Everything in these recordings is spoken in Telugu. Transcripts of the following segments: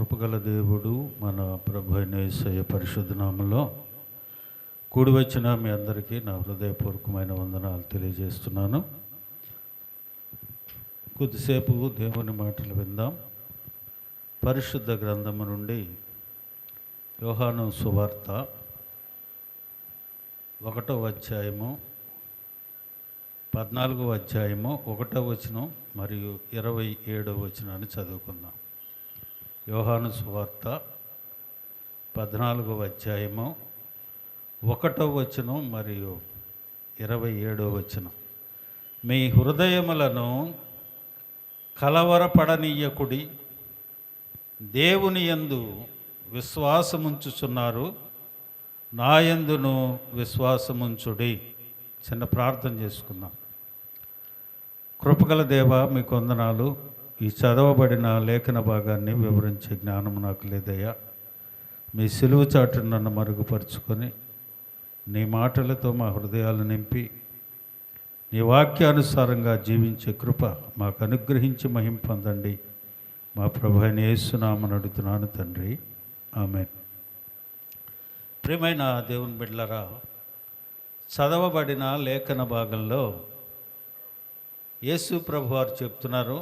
కృపగల దేవుడు మన ప్రభు అయిన యేసయ్య పరిశుద్ధ నామములో కూడి వచ్చిన మీ అందరికీ నా హృదయపూర్వకమైన వందనాలు తెలియజేస్తున్నాను. కొద్దిసేపు దేవుని మాటలు విందాం. పరిశుద్ధ గ్రంథము నుండి యోహాను సువార్త 1వ అధ్యాయము 14వ అధ్యాయము 1వ వచనం మరియు 27వ వచనాన్ని చదువుకుందాం. యోహాను సువార్త 14వ అధ్యాయము 1వ వచనం మరియు 27వ వచనం. మీ హృదయములను కలవరపడనీయకుడి, దేవుని యందు విశ్వాసముంచుచున్నారు, నా యందును విశ్వాసముంచుడి. చిన్న ప్రార్థన చేసుకుందాం. కృపగల దేవ, మీకు వందనాలు. ఈ చదవబడిన లేఖన భాగాన్ని వివరించే జ్ఞానం నాకు లేదయ్యా. మీ సిలువ చాటును నన్ను మరుగుపరుచుకొని నీ మాటలతో మా హృదయాలు నింపి నీ వాక్యానుసారంగా జీవించే కృప మాకు అనుగ్రహించి మహిమ పొందండి. మా ప్రభు అయిన యేసు నామమున అడుగుతున్నాను తండ్రి, ఆమేన్. ప్రియమైన దేవుని బిడ్డలారా, చదవబడిన లేఖన భాగంలో యేసు ప్రభు వారు చెప్తున్నారు,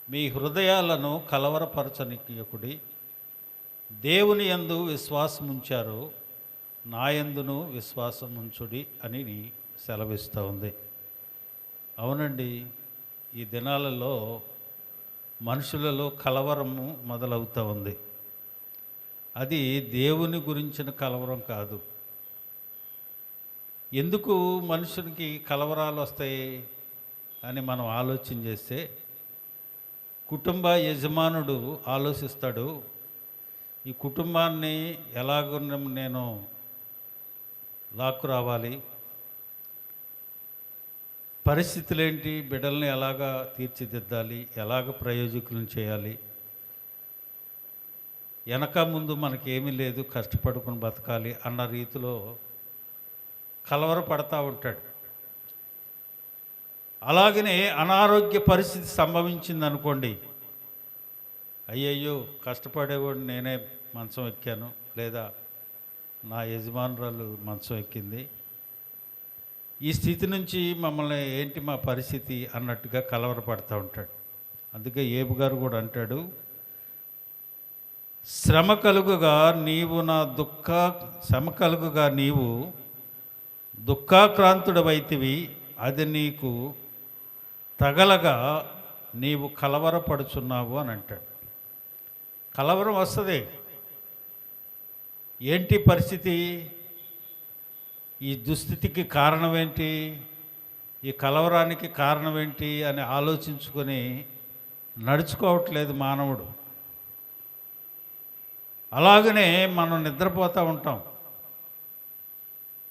మీ హృదయాలను కలవరపరచనీయకుడి, దేవుని యందు విశ్వాసముంచారు, నా యందును విశ్వాసముంచుడి అని సెలవిస్తూ ఉంది. అవునండి, ఈ దినాలలో మనుషులలో కలవరము మొదలవుతూ ఉంది. అది దేవుని గురించిన కలవరం కాదు. ఎందుకు మనుషునికి కలవరాలు వస్తాయి అని మనం ఆలోచన చేస్తే, కుటుంబ యజమానుడు ఆలోచిస్తాడు, ఈ కుటుంబాన్ని ఎలాగో నేను లాక్కు రావాలి, పరిస్థితులేంటి, బిడ్డల్ని ఎలాగా తీర్చిదిద్దాలి, ఎలాగ ప్రయోజకులను చేయాలి, వెనక ముందు మనకేమీ లేదు, కష్టపడుకుని బతకాలి అన్న రీతిలో కలవరపడతా ఉంటాడు. అలాగనే అనారోగ్య పరిస్థితి సంభవించింది అనుకోండి, అయ్యయ్యో కష్టపడేవాడు నేనే మంచం ఎక్కాను, లేదా నా యజమానురాలు మంచం ఎక్కింది, ఈ స్థితి నుంచి మమ్మల్ని ఏంటి మా పరిస్థితి అన్నట్టుగా కలవరపడుతూ ఉంటాడు. అందుకే ఏబు గారు కూడా అంటాడు, శ్రమ కలుగుగా నీవు దుఃఖాక్రాంతుడవైతివి, అది నీకు తగలగా నీవు కలవరపడుచున్నావు అని అంటాడు. కలవరం వస్తుంది. ఏంటి పరిస్థితి, ఈ దుస్థితికి కారణం ఏంటి, ఈ కలవరానికి కారణం ఏంటి అని ఆలోచించుకొని నడుచుకోవట్లేదు మానవుడు. అలాగనే మనం నిద్రపోతూ ఉంటాం,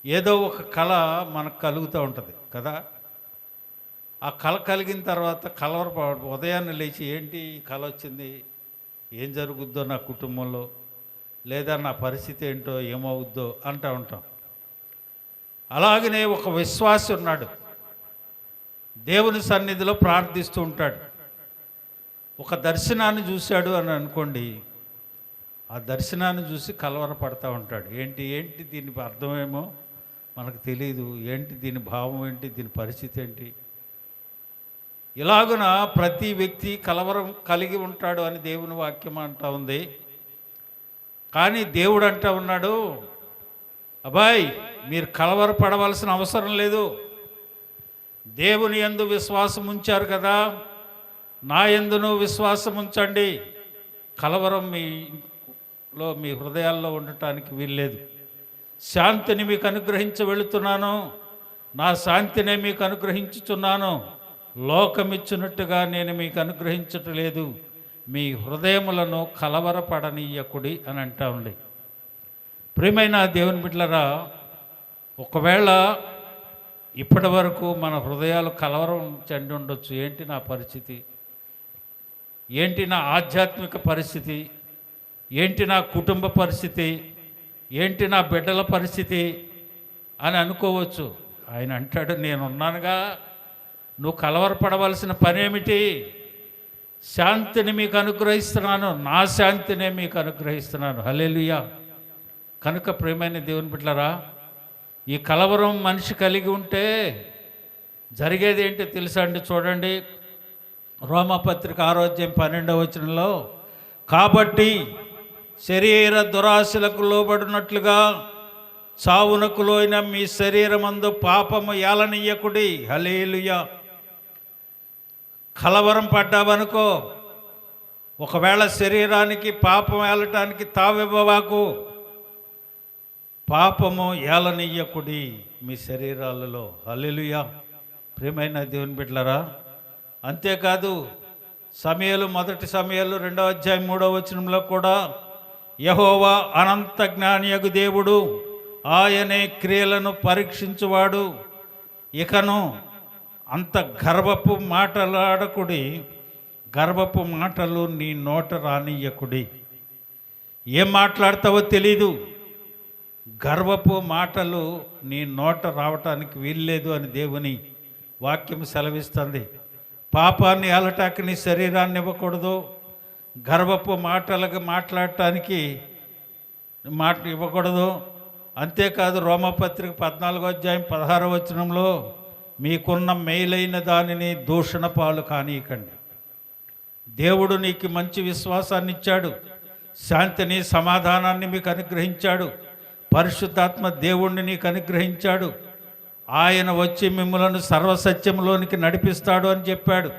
ఏదో ఒక కళ మనకు కలుగుతూ ఉంటుంది కదా. ఆ కళ కలిగిన తర్వాత ఉదయాన్నే లేచి ఏంటి ఈ కళ వచ్చింది, ఏం జరుగుద్దో నా కుటుంబంలో, లేదా నా పరిస్థితి ఏంటో ఏమవుద్దో అంటూ ఉంటాం. అలాగనే ఒక విశ్వాసి ఉన్నాడు, దేవుని సన్నిధిలో ప్రార్థిస్తూ ఉంటాడు. ఒక దర్శనాన్ని చూశాడు అని అనుకోండి, ఆ దర్శనాన్ని చూసి కలవరపడతా ఉంటాడు. ఏంటి దీని అర్థమేమో మనకు తెలియదు, ఏంటి దీని భావం ఏంటి, దీని పరిస్థితి ఏంటి. ఇలాగున ప్రతి వ్యక్తి కలవరం కలిగి ఉంటాడు అని దేవుని వాక్యం అంటూ ఉంది. కానీ దేవుడు అంటూ ఉన్నాడు, అబ్బాయి మీరు కలవరపడవలసిన అవసరం లేదు, దేవుని యందు విశ్వాసం ఉంచారు కదా, నా యందును విశ్వాసం ఉంచండి. కలవరం మీ హృదయాల్లో ఉండటానికి వీల్లేదు. శాంతిని మీకు అనుగ్రహించ వెళుతున్నాను, నా శాంతినే మీకు అనుగ్రహించుచున్నాను, లోకమిచ్చినట్టుగా నేను మీకు అనుగ్రహించట్లేదు, మీ హృదయములను కలవరపడనీయకుడి అని అంటా ఉంది. ప్రియమైన దేవుని బిడ్డలారా, ఒకవేళ ఇప్పటి వరకు మన హృదయాలు కలవరం చెంది ఉండొచ్చు. ఏంటి నా పరిస్థితి, ఏంటి నా ఆధ్యాత్మిక పరిస్థితి, ఏంటి నా కుటుంబ పరిస్థితి, ఏంటి నా బిడ్డల పరిస్థితి అని అనుకోవచ్చు. ఆయన అంటాడు, నేనున్నానుగా, నువ్వు కలవరపడవలసిన పనేమిటి, శాంతిని మీకు అనుగ్రహిస్తున్నాను, నా శాంతినే మీకు అనుగ్రహిస్తున్నాను. హల్లెలూయా. కనుక ప్రియమైన దేవుని బిడ్డలారా, ఈ కలవరం మనిషి కలిగి ఉంటే జరిగేది ఏంటో తెలుసా అండి? చూడండి, రోమపత్రిక 6వ అధ్యాయం 12వ వచనంలో, కాబట్టి శరీర దురాశలకు లోబడినట్లుగా చావునకు లోయిన మీ శరీరమందు పాపము ఏలనీయకుడి. హల్లెలూయా. కలవరం పడ్డావనుకో, ఒకవేళ శరీరానికి పాపం ఏలటానికి తావివ్వవాకు. పాపము ఏలనీయకుడి మీ శరీరాలలో. హల్లెలూయా. ప్రియమైన దేవుని బిడ్డలారా, అంతేకాదు సమూయేలు, మొదటి సమూయేలు 2వ అధ్యాయం 3వ వచనంలో కూడా, యెహోవా అనంత జ్ఞానియగు దేవుడు, ఆయనే క్రియలను పరీక్షించువాడు. ఇకను అంత గర్వపు మాటలాడకుడి, గర్వపు మాటలు నీ నోట రానియ్యకుడి. ఏం మాట్లాడతావో తెలీదు, గర్వపు మాటలు నీ నోట రావటానికి వీల్లేదు అని దేవుని వాక్యం సెలవిస్తుంది. పాపాన్ని ఏలటానికి నీ శరీరాన్ని ఇవ్వకూడదు, గర్వపు మాటలకు మాట్లాడటానికి మాట ఇవ్వకూడదు. అంతేకాదు రోమపత్రిక 14వ అధ్యాయం 16వ వచనంలో, మీకున్న మేలైన దానిని దూషణ పాలు కానీయకండి. దేవుడు నీకు మంచి విశ్వాసాన్ని ఇచ్చాడు, శాంతిని సమాధానాన్ని మీకు అనుగ్రహించాడు, పరిశుద్ధాత్మ దేవుణ్ణి నీకు అనుగ్రహించాడు. ఆయన వచ్చి మిమ్మలను సర్వసత్యంలోనికి నడిపిస్తాడు అని చెప్పాడు.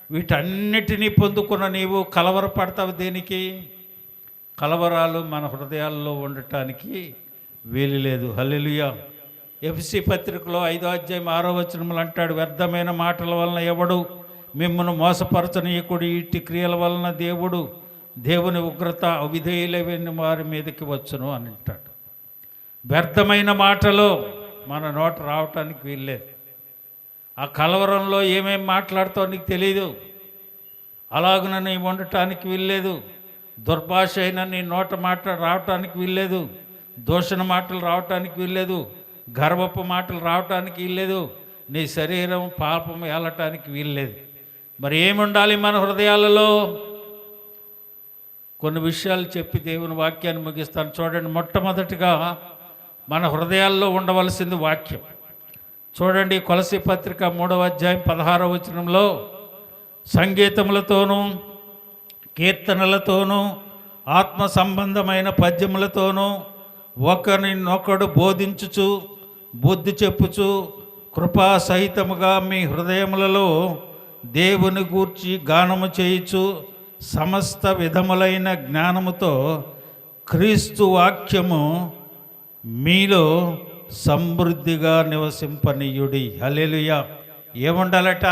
వీటన్నిటినీ పొందుకున్న నీవు కలవరపడతావు దేనికి? కలవరాలు మన హృదయాల్లో ఉండటానికి వీలు లేదు. హల్లెలూయా. ఎఫెసీ పత్రికలో 5వ అధ్యాయం 6వ వచనంలో అంటాడు, వ్యర్థమైన మాటల వలన ఎవడు మిమ్మల్ని మోసపరచనీయకుడి, ఇట్టి క్రియల వలన దేవుని ఉగ్రత అవిధేయులైన వారి మీదకి వచ్చును అని అంటాడు. వ్యర్థమైన మాటలు మన నోట రావటానికి వీల్లేదు. ఆ కలవరంలో ఏమేం మాట్లాడుతావు నీకు తెలియదు, అలాగున నీ ఉండటానికి వీల్లేదు. దుర్భాష అయినా నీ నోట మాట రావటానికి వీల్లేదు, దూషణ మాటలు రావటానికి వీల్లేదు, గర్వపు మాటలు రావటానికి వీల్లేదు, నీ శరీరం పాపం ఏలటానికి వీల్లేదు. మరి ఏముండాలి మన హృదయాలలో? కొన్ని విషయాలు చెప్పి దేవుని వాక్యాన్ని ముగిస్తాను. చూడండి, మొట్టమొదటిగా మన హృదయాల్లో ఉండవలసింది వాక్యం. చూడండి, కొలసీ పత్రిక 3వ అధ్యాయం 16వ వచనంలో, సంగీతములతోనూ కీర్తనలతోనూ ఆత్మ సంబంధమైన పద్యములతోనూ ఒకరినొకడు బోధించుచు బుద్ధి చెప్పుచు కృపాసహితముగా మీ హృదయములలో దేవుని గూర్చి గానము చేయుచు సమస్త విధములైన జ్ఞానముతో క్రీస్తు వాక్యము మీలో సమృద్ధిగా నివసింపనీయుడి. హల్లెలూయా. ఏముండాలట?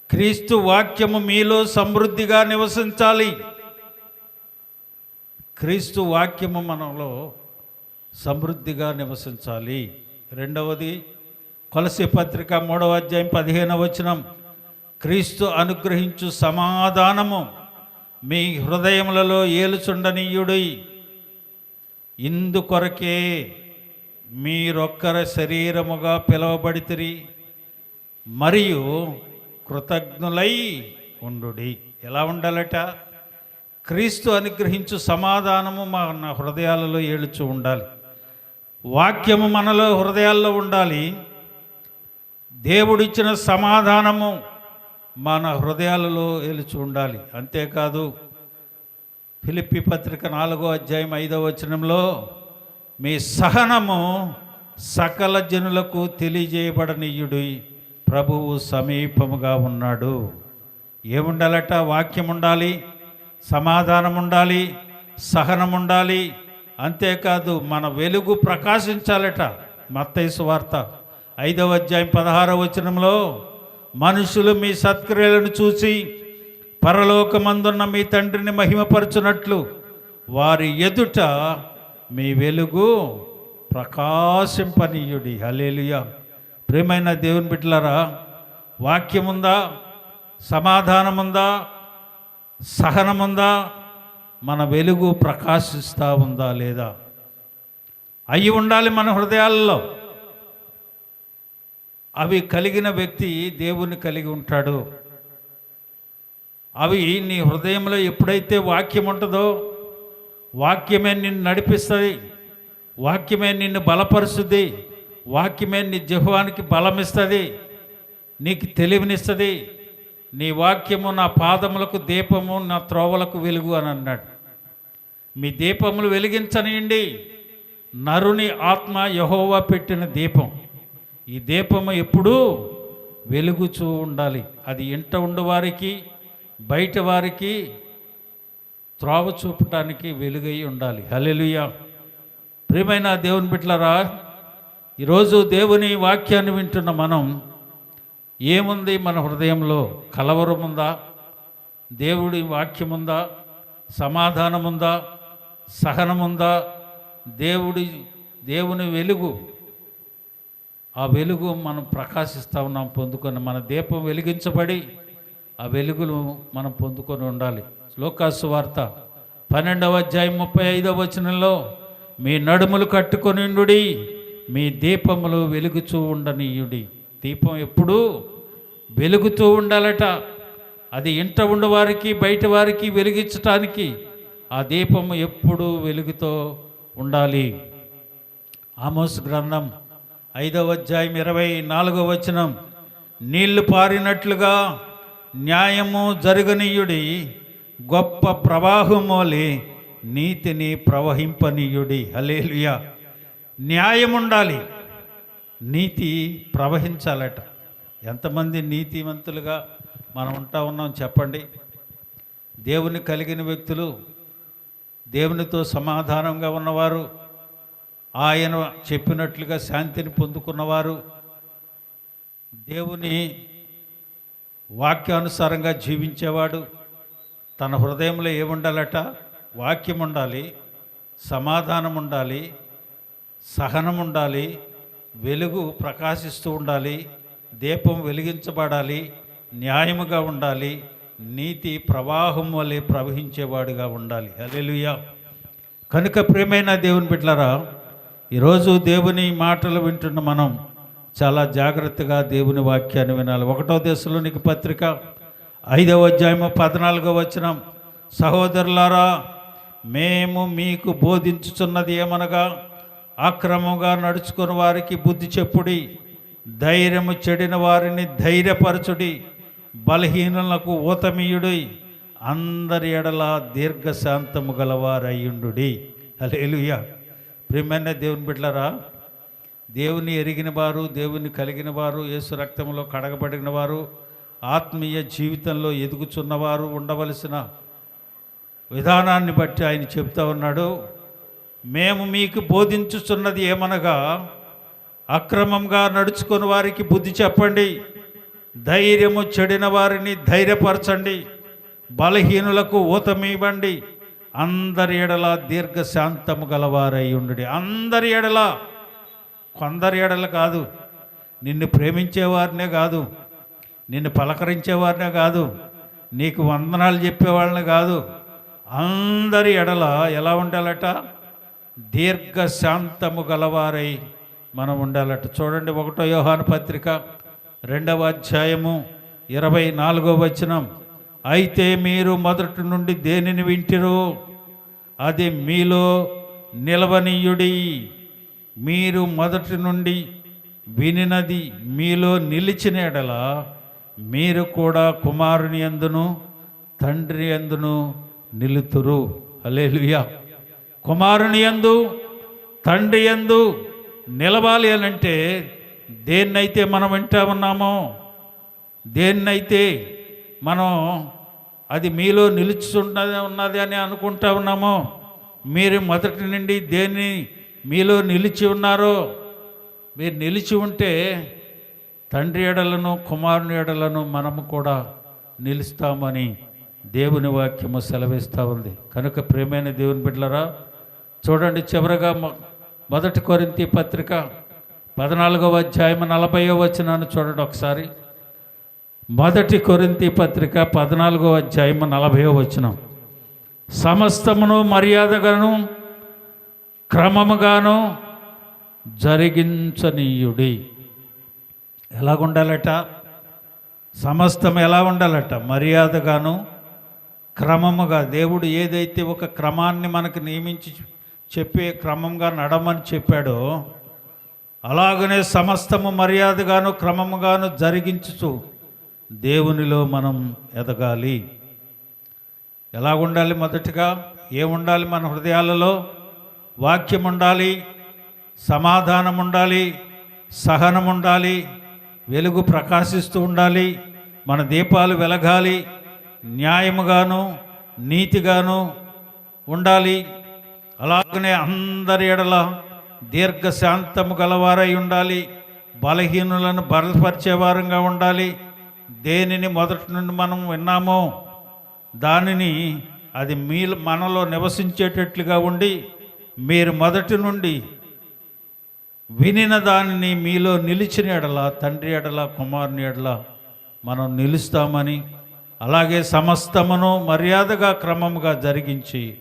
క్రీస్తు వాక్యము మీలో సమృద్ధిగా నివసించాలి. క్రీస్తు వాక్యము మనలో సమృద్ధిగా నివసించాలి. రెండవది, కొలసీ పత్రిక 3వ అధ్యాయం 15వ వచనం, క్రీస్తు అనుగ్రహించు సమాధానము మీ హృదయములలో ఏలుచుండనీయుడి. ఇందుకొరకే మీరొక్కర శరీరముగా పిలువబడితిరి మరియు కృతజ్ఞులై ఉండుడి. ఎలా ఉండాలట? క్రీస్తు అనుగ్రహించు సమాధానము మన హృదయాలలో ఏలుచు ఉండాలి. వాక్యము మనలో హృదయాల్లో ఉండాలి. దేవుడిచ్చిన సమాధానము మన హృదయాలలో ఏలుచు ఉండాలి. అంతేకాదు, ఫిలిప్పీ పత్రిక 4వ అధ్యాయం 5వ వచనంలో, మీ సహనము సకల జనులకు తెలియజేయబడనీయుడి, ప్రభువు సమీపముగా ఉన్నాడు. ఏముండాలట? వాక్యం ఉండాలి, సమాధానం ఉండాలి, సహనం ఉండాలి. అంతేకాదు, మన వెలుగు ప్రకాశించాలట. మత్తయి సువార్త 5వ అధ్యాయం 16వ వచనంలో, మనుషులు మీ సత్క్రియలను చూసి పరలోకమందున్న మీ తండ్రిని మహిమపరచునట్లు వారి ఎదుట మీ వెలుగు ప్రకాశింపనీయుడి. హల్లెలూయా. ప్రియమైన దేవుని బిడ్డలారా, వాక్యముందా, సమాధానముందా, సహనముందా, మన వెలుగు ప్రకాశిస్తూ ఉందా లేదా? అవి ఉండాలి మన హృదయాల్లో. అవి కలిగిన వ్యక్తి దేవుని కలిగి ఉంటాడు. అవి నీ హృదయంలో ఎప్పుడైతే వాక్యం ఉంటుందో వాక్యమే నిన్ను నడిపిస్తుంది, వాక్యమే నిన్ను బలపరుస్తుంది, వాక్యమే నీ జిహ్వానికి బలమిస్తుంది, నీకు తెలివినిస్తుంది. నీ వాక్యము నా పాదములకు దీపము, నా త్రోవలకు వెలుగు అని అన్నాడు. మీ దీపములు వెలిగించనియండి. నరుని ఆత్మ యెహోవా పెట్టిన దీపం. ఈ దీపము ఎప్పుడూ వెలుగుచూ ఉండాలి. అది ఇంట ఉండవారికి బయట వారికి త్రోవ చూపటానికి వెలుగై ఉండాలి. హల్లెలూయా. ప్రియమైన దేవుని బిడ్డలారా, ఈరోజు దేవుని వాక్యాన్ని వింటున్న మనం ఏముంది మన హృదయంలో? కలవరం ఉందా? దేవుడి వాక్యం ఉందా? సమాధానం ఉందా? సహనం ఉందా? దేవుని వెలుగు, ఆ వెలుగు మనం ప్రకాశిస్తూ ఉన్నాం, పొందుకొని మన దీపం వెలిగించబడి ఆ వెలుగులు మనం పొందుకొని ఉండాలి. లోకాసు వార్త 12వ అధ్యాయం 35వ వచనంలో మీ నడుములు కట్టుకొనిండుడి, మీ దీపములు వెలుగుచూ ఉండనీయుడి. దీపం ఎప్పుడూ వెలుగుతూ ఉండాలట. అది ఇంట ఉండవారికి బయట వారికి వెలిగించటానికి ఆ దీపము ఎప్పుడూ వెలుగుతో ఉండాలి. ఆమోస్ గ్రంథం 5వ అధ్యాయం 24వ వచనం, నీళ్లు పారినట్లుగా న్యాయము జరగనీయుడి, గొప్ప ప్రవాహమోలి నీతిని ప్రవహింపనీయుడి. హల్లెలూయా. న్యాయం ఉండాలి, నీతి ప్రవహించాలట. ఎంతమంది నీతివంతులుగా మనం ఉంటా ఉన్నాం చెప్పండి? దేవుని కలిగిన వ్యక్తులు, దేవునితో సమాధానంగా ఉన్నవారు, ఆయన చెప్పినట్లుగా శాంతిని పొందుకున్నవారు, దేవుని వాక్యానుసారంగా జీవించేవాడు తన హృదయంలో ఏముండాలట? వాక్యం ఉండాలి, సమాధానం ఉండాలి, సహనం ఉండాలి, వెలుగు ప్రకాశిస్తూ ఉండాలి, దీపం వెలిగించబడాలి, న్యాయముగా ఉండాలి, నీతి ప్రవాహం వలె ప్రవహించేవాడుగా ఉండాలి. హల్లెలూయా. కనుక ప్రియమైన దేవుని బిడ్డలారా, ఈరోజు దేవుని మాటలు వింటున్న మనం చాలా జాగ్రత్తగా దేవుని వాక్యాన్ని వినాలి. 1వ దశలోనికి పత్రిక 5వ అధ్యాయము 14వ వచనం, సహోదరులారా మేము మీకు బోధించుచున్నది ఏమనగా అక్రమంగా నడుచుకుని వారికి బుద్ధి చెప్పుడి, ధైర్యము చెడిన వారిని ధైర్యపరచుడి, బలహీనులకు ఊతమీయుడి, అందరి ఎడల దీర్ఘశాంతము గలవారయ్యుండుడి. హల్లెలూయా. ప్రియమైన దేవుని బిడ్డలారా, దేవుని ఎరిగిన వారు, దేవుని కలిగిన వారు, యేసు రక్తంలో కడగబడిన వారు, ఆత్మీయ జీవితంలో ఎదుగుచున్నవారు ఉండవలసిన విధానాన్ని బట్టి ఆయన చెప్తా ఉన్నాడు. మేము మీకు బోధించుచున్నది ఏమనగా అక్రమంగా నడుచుకుని వారికి బుద్ధి చెప్పండి, ధైర్యము చెడిన వారిని ధైర్యపరచండి, బలహీనులకు ఊతమివ్వండి, అందరి ఎడల దీర్ఘశాంతము గలవారై ఉండుడి. అందరి ఎడల, కొందరి ఎడల కాదు, నిన్ను ప్రేమించేవారినే కాదు, నిన్ను పలకరించేవారినే కాదు, నీకు వందనాలు చెప్పేవాళ్ళని కాదు, అందరి ఎడల ఎలా ఉండాలట? దీర్ఘశాంతము గలవారై మనం ఉండాలట. చూడండి 1వ యోహాను పత్రిక 2వ అధ్యాయము 24వ వచనం, అయితే మీరు మొదటి నుండి దేనిని వింటిరో అది మీలో నిలవనీయుడి, మీరు మొదటి నుండి వినినది మీలో నిలిచిన ఎడల మీరు కూడా కుమారుని యందును తండ్రి యందును నిలుతురు. హల్లెలూయా. కుమారుని యందు తండ్రి యందు నిలవాలి అనంటే దేన్నైతే మనం వింటా ఉన్నామో, దేన్నైతే మనం అది మీలో ఉన్నది అని అనుకుంటా ఉన్నామో, మీరు మొదటి నుండి దేన్ని మీలో నిలిచి ఉన్నారో, మీరు నిలిచి ఉంటే తండ్రి ఎడలను కుమారుని ఎడలను మనము కూడా నిలుస్తామని దేవుని వాక్యము సెలవిస్తూ ఉంది. కనుక ప్రియమైన దేవుని బిడ్డలారా, చూడండి చివరగా 1 కొరింథీ పత్రిక 14వ అధ్యాయం 40వ వచనాన్ని చూడండి ఒకసారి. 1 కొరింథీ పత్రిక 14వ అధ్యాయం 40వ వచనం, సమస్తమును మర్యాదగాను క్రమముగాను జరిగించనీయుడి. ఎలాగుండాలట? సమస్తం ఎలా ఉండాలట? మర్యాదగాను క్రమముగా దేవుడు ఏదైతే ఒక క్రమాన్ని మనకు నియమించి చెప్పే క్రమంగా నడమని చెప్పాడో అలాగనే సమస్తము మర్యాదగాను క్రమముగాను జరిగించుచు దేవునిలో మనం ఎదగాలి. ఎలా ఉండాలి? మొదటిగా ఏముండాలి మన హృదయాలలో? వాక్యం ఉండాలి, సమాధానం ఉండాలి, సహనం ఉండాలి, వెలుగు ప్రకాశిస్తూ ఉండాలి, మన దీపాలు వెలగాలి, న్యాయముగాను నీతిగాను ఉండాలి. అలాగనే అందరి ఎడల దీర్ఘశాంతము గలవారై ఉండాలి, బలహీనులను బలపరిచేవారంగా ఉండాలి. దేనిని మొదటి నుండి మనం విన్నామో దానిని అది మనలో నివసించేటట్లుగా ఉండి, మీరు మొదటి నుండి వినిన దానిని మీలో నిలిచిన ఎడల తండ్రి ఎడల కుమారుని ఎడల మనం నిలుస్తామని, అలాగే సమస్తమును మర్యాదగా క్రమముగా జరిగించి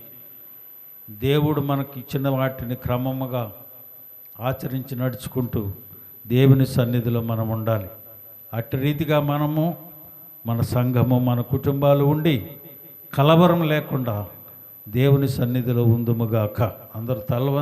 దేవుడు మనకి ఇచ్చిన వాటిని క్రమముగా ఆచరించి నడుచుకుంటూ దేవుని సన్నిధిలో మనం ఉండాలి. అట్టి రీతిగా మనము, మన సంఘము, మన కుటుంబాలు ఉండి కలవరం లేకుండా దేవుని సన్నిధిలో ఉందుముగాక. అందరూ తలవంచి